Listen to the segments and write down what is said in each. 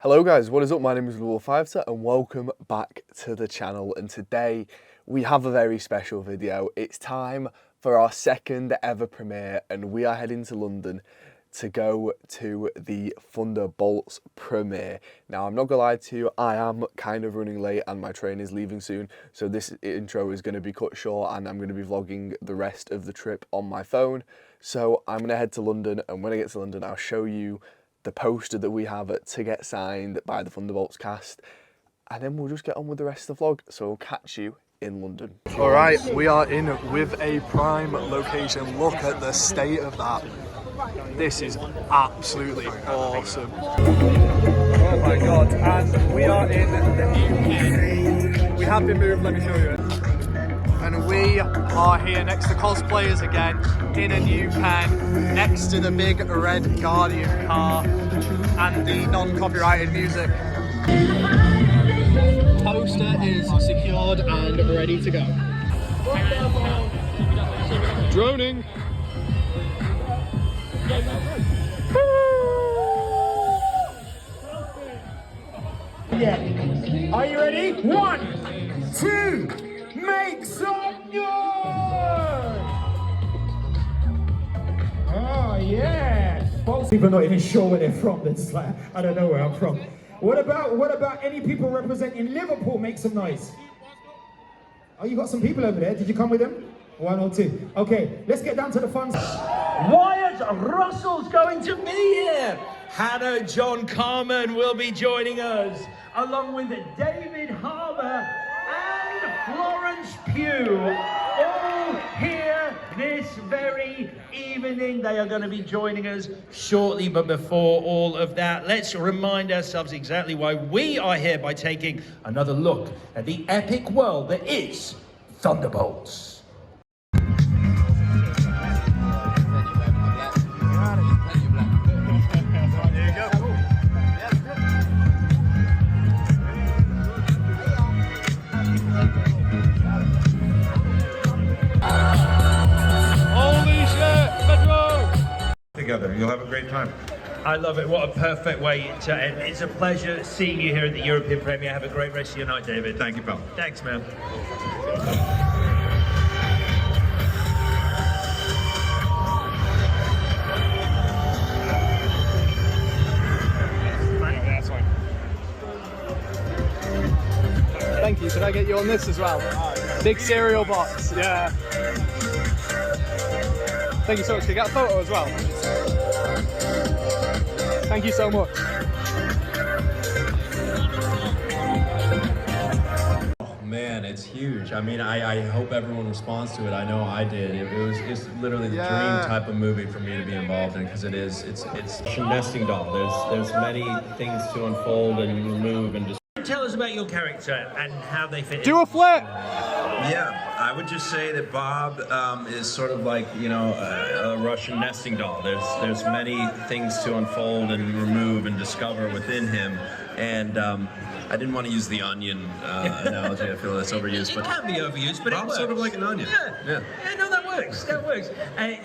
Hello guys, what is up? My name is Willfiveter and welcome back to the channel, and today we have a very special video. It's time for our second ever premiere and we are heading to London to go to the Thunderbolts premiere. Now I'm not gonna lie to you, I am kind of running late and my train is leaving soon, so this intro is going to be cut short and I'm going to be vlogging the rest of the trip on my phone. So I'm going to head to London, and when I get to London I'll show you the poster that we have to get signed by the Thunderbolts cast, and then we'll just get on with the rest of the vlog. So we'll catch you in London. All right, we are in with a prime location. Look at the state of that. This is absolutely awesome. Oh my God, and we are in the UK. We have been moved, let me show you it. And we are here next to cosplayers again, in a new pen, next to the big red Guardian car and the non-copyrighted music. Poster is secured and ready to go. Droning. Yeah. Are you ready? 1, 2, make some noise! Oh yeah. Most people are not even sure where they're from. They're just like, I don't know where I'm from. What about any people representing Liverpool? Make some noise. Oh, you got some people over there. Did you come with them? 1 or 2. Okay, let's get down to the fun. Wyatt Russell's going to be here. Hannah John Carmen will be joining us, along with David Harbour and Florence Pugh, all here this very evening. They are going to be joining us shortly, but before all of that, let's remind ourselves exactly why we are here by taking another look at the epic world that is Thunderbolts. Together. You'll have a great time. I love it. What a perfect way to end. It's a pleasure seeing you here at the European premiere. Have a great rest of your night, David. Thank you, pal. Thanks, man. Thank you. Could I get you on this as well? Big cereal box. Yeah. Thank you so much. Can I get a photo as well? Thank you so much. Oh man, it's huge. I mean, I hope everyone responds to it. I know I did. It's literally the dream type of movie for me to be involved in, because it's a nesting doll. There's many things to unfold and remove and just. Tell us about your character and how they fit Do in. a flip! Yeah, I would just say that Bob is sort of like, you know, a Russian nesting doll. There's many things to unfold and remove and discover within him, and I didn't want to use the onion analogy. I feel that's overused, but it can be overused, but Bob's it works. sort of like an onion. Yeah, no, that works. That works.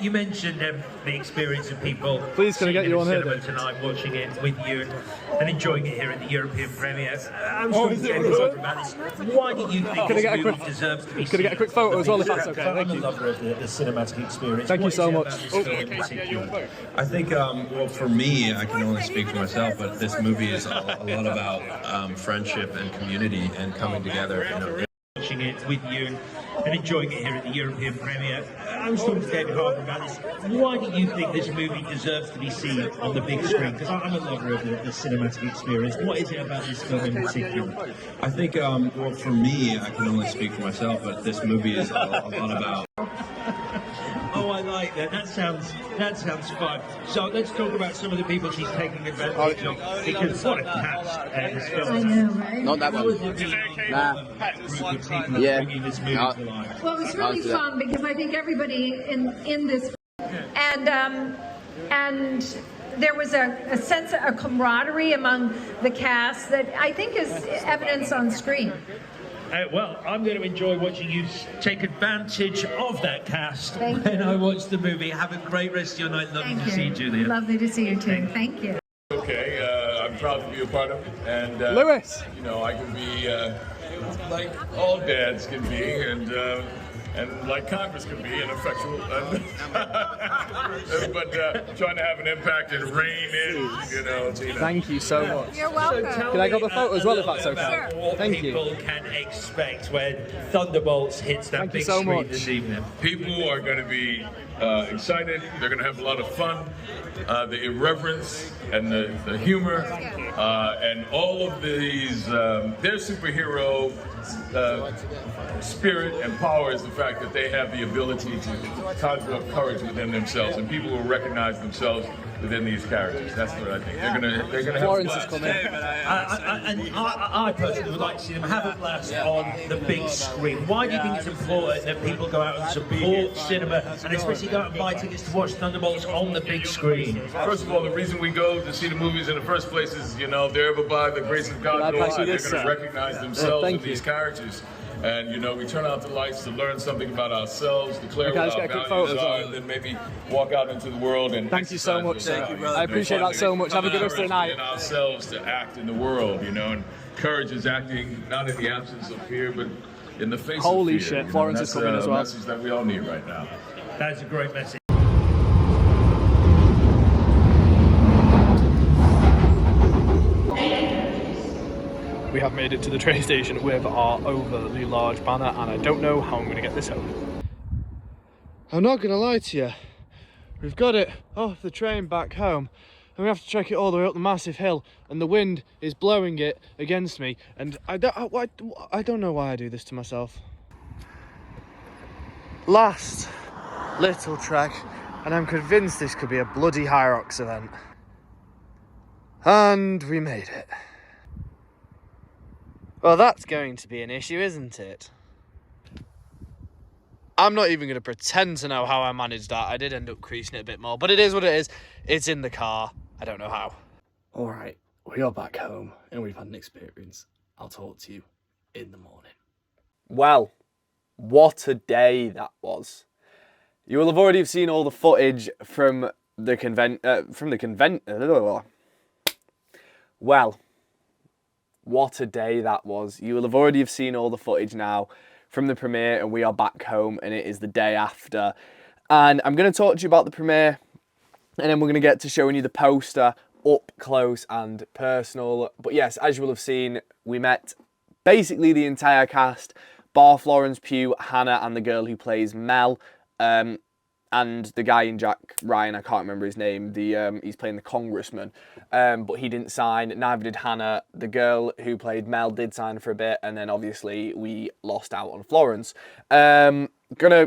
You mentioned the experience of people. Please, can I get you on here, cinema Dave? tonight, watching it with you and enjoying it here at the European premiere. I'm Oh, sure is it David really? talked about this. Why do you think Can I this get a movie quick- deserves to be Can I get a quick seen photo on as well, the if that's big okay? screen? Thank I'm you. a lover of the cinematic experience. Thank you What so is it much. about this film in particular? I think, well, for me, I can only speak for myself, but this movie is a lot about friendship and community and coming together. You know. Watching it with you and enjoying it here at the European premiere. I was talking to David Harbour about this. Why do you think this movie deserves to be seen on the big screen? Because I'm a lover of the cinematic experience. What is it about this film in particular? I think, well, for me, I can only speak for myself, but this movie is a lot about. Oh, I like that. That sounds fun. So let's talk about some of the people she's taking advantage of, because what a cast this film is. I know, right? Not that How one. was it being part of a group of people Yeah. bringing this movie No. to life? Well, it was really fun because I think everybody in this and there was a sense of a camaraderie among the cast that I think is evidence on screen. Well, I'm going to enjoy watching you take advantage of that cast Thank when you. I watch the movie. Have a great rest of your night. Lovely Thank to see you, you. Julia. Lovely to see you too. Thank you. Okay, I'm proud to be a part of it. And Louis. you know, I can be like all dads can be, and like Congress can be, ineffectual, but trying to have an impact and rein in, you know, Tina. Thank you so much. You're welcome. Can I get the photo as well, if that's okay? What Thank you. people can expect when Thunderbolts hits that Thank you big so screen much. this evening. People are going to be excited. They're going to have a lot of fun. The irreverence and the humor and all of these, their superhero spirit and power is the fact that they have the ability to conjure up courage within themselves, and people will recognize themselves within these characters. That's what I think. They're gonna have Florence a is blast. coming. I personally would like to see them have a blast on the big screen. Why do you think it's important that people go out and support cinema, and especially go out and buy tickets to watch Thunderbolts on the big screen? First of all, the reason we go to see the movies in the first place is, you know, they're ever by the grace of God, Can I no pass you lie, they're this, going to sir? recognize themselves thank in these you. characters. And, you know, we turn out the lights to learn something about ourselves, declare Okay, let's what our get a quick values photo as well. are, and then maybe walk out into the world and Thank you so much, exercise sir. yourself. I appreciate that so much. Have a good rest of the night. In ourselves to act in the world, you know, and courage is acting not in the absence of fear, but in the face Holy of fear. shit, you know, Florence and is coming that's as well. a message that we all need right now. That's a great message. We have made it to the train station with our overly large banner, and I don't know how I'm going to get this home. I'm not going to lie to you. We've got it off the train back home, and we have to trek it all the way up the massive hill, and the wind is blowing it against me, and I don't know why I do this to myself. Last little trek, and I'm convinced this could be a bloody Hyrox event. And we made it. Well, that's going to be an issue, isn't it? I'm not even going to pretend to know how I managed that. I did end up creasing it a bit more, but it is what it is. It's in the car. I don't know how. All right, we are back home and we've had an experience. I'll talk to you in the morning. Well, what a day that was. You will have already seen all the footage from the Well, what a day that was. You will have already have seen all the footage now from the premiere, and we are back home and it is the day after. And I'm going to talk to you about the premiere, and then we're going to get to showing you the poster up close and personal. But yes, as you will have seen, we met basically the entire cast, bar Florence Pugh, Hannah, and the girl who plays Mel. And the guy in Jack Ryan, I can't remember his name, he's playing the congressman, but he didn't sign, neither did Hannah. The girl who played Mel did sign for a bit, and then obviously we lost out on Florence. Gonna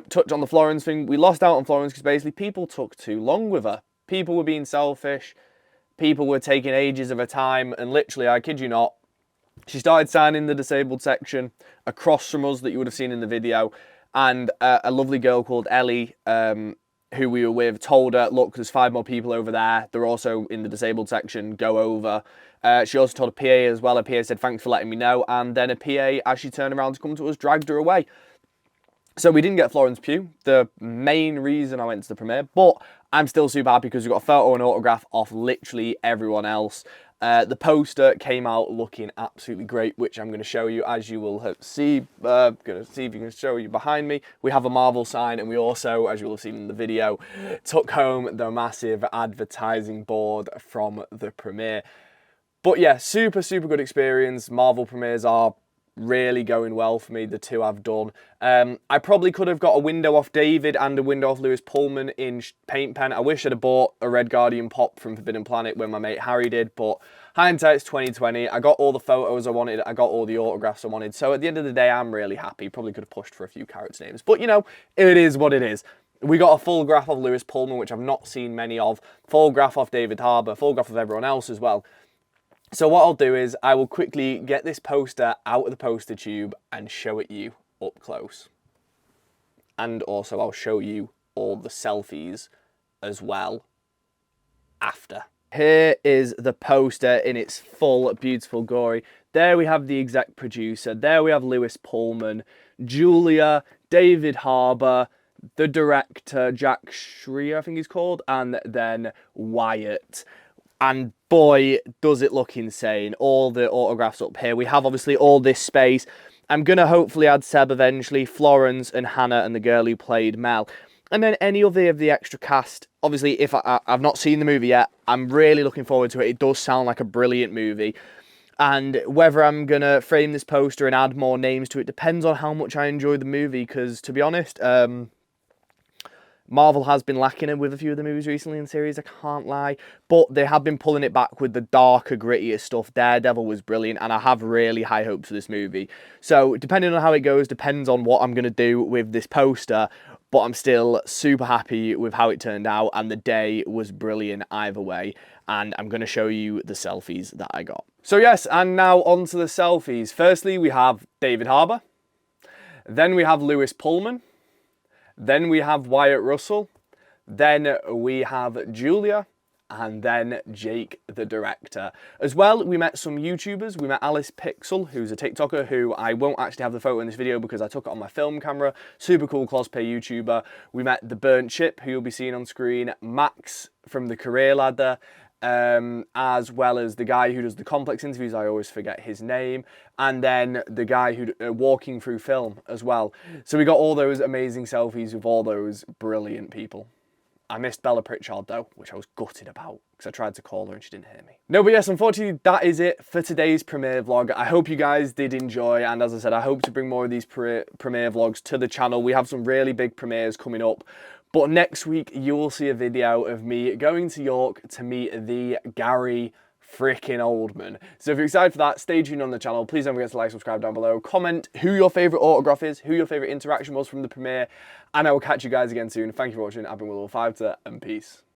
touch on the Florence thing. We lost out on Florence because basically people took too long with her. People were being selfish, people were taking ages of her time, and literally, I kid you not, she started signing the disabled section across from us that you would have seen in the video. And a lovely girl called Ellie, who we were with, told her, look, there's 5 more people over there. They're also in the disabled section. Go over. She also told a PA as well. A PA said, thanks for letting me know. And then a PA, as she turned around to come to us, dragged her away. So we didn't get Florence Pugh, the main reason I went to the premiere. But I'm still super happy because we got a photo and autograph off literally everyone else. The poster came out looking absolutely great, which I'm going to show you, as you will see. Going to see if you can show you behind me. We have a Marvel sign, and we also, as you will have seen in the video, took home the massive advertising board from the premiere. But yeah, super, super good experience. Marvel premieres are really going well for me, the 2 I've done. I probably could have got a window off David and a window off Louis Pullman in paint pen. I wish I'd have bought a Red Guardian pop from Forbidden Planet when my mate Harry did, but hindsight's 2020. I got all the photos I wanted, I got all the autographs I wanted, so at the end of the day, I'm really happy. Probably could have pushed for a few character names, but you know, it is what it is. We got a full graph of Louis Pullman, which I've not seen many of, full graph off David Harbour, full graph of everyone else as well. So what I'll do is I will quickly get this poster out of the poster tube and show it you up close. And also I'll show you all the selfies as well after. Here is the poster in its full beautiful glory. There we have the exec producer. There we have Louis Pullman, Julia, David Harbour, the director, Jack Schreier, I think he's called, and then Wyatt. And boy, does it look insane. All the autographs up here. We have obviously all this space. I'm going to hopefully add Seb eventually, Florence and Hannah and the girl who played Mel. And then any other of the extra cast. Obviously, if I've not seen the movie yet, I'm really looking forward to it. It does sound like a brilliant movie. And whether I'm going to frame this poster and add more names to it depends on how much I enjoy the movie. Because, to be honest, Marvel has been lacking with a few of the movies recently in the series, I can't lie. But they have been pulling it back with the darker, grittier stuff. Daredevil was brilliant, and I have really high hopes for this movie. So, depending on how it goes, depends on what I'm going to do with this poster. But I'm still super happy with how it turned out, and the day was brilliant either way. And I'm going to show you the selfies that I got. So yes, and now on to the selfies. Firstly, we have David Harbour. Then we have Lewis Pullman. Then we have Wyatt Russell. Then we have Julia. And then Jake, the director. As well, we met some YouTubers. We met Alice Pixel, who's a TikToker, who I won't actually have the photo in this video because I took it on my film camera. Super cool cosplay YouTuber. We met the Burnt Chip, who you'll be seeing on screen. Max from the Career Ladder. As well as the guy who does the complex interviews, I always forget his name, and then the guy who walking through film as well. So we got all those amazing selfies with all those brilliant people. I missed Bella Pritchard though, which I was gutted about because I tried to call her and she didn't hear me. No, but yes, unfortunately, that is it for today's premiere vlog. I hope you guys did enjoy, and as I said, I hope to bring more of these premiere vlogs to the channel. We have some really big premieres coming up. But next week, you will see a video of me going to York to meet the Gary freaking Oldman. So if you're excited for that, stay tuned on the channel. Please don't forget to like, subscribe down below. Comment who your favourite autograph is, who your favourite interaction was from the premiere. And I will catch you guys again soon. Thank you for watching. I've been Willfiveter, and peace.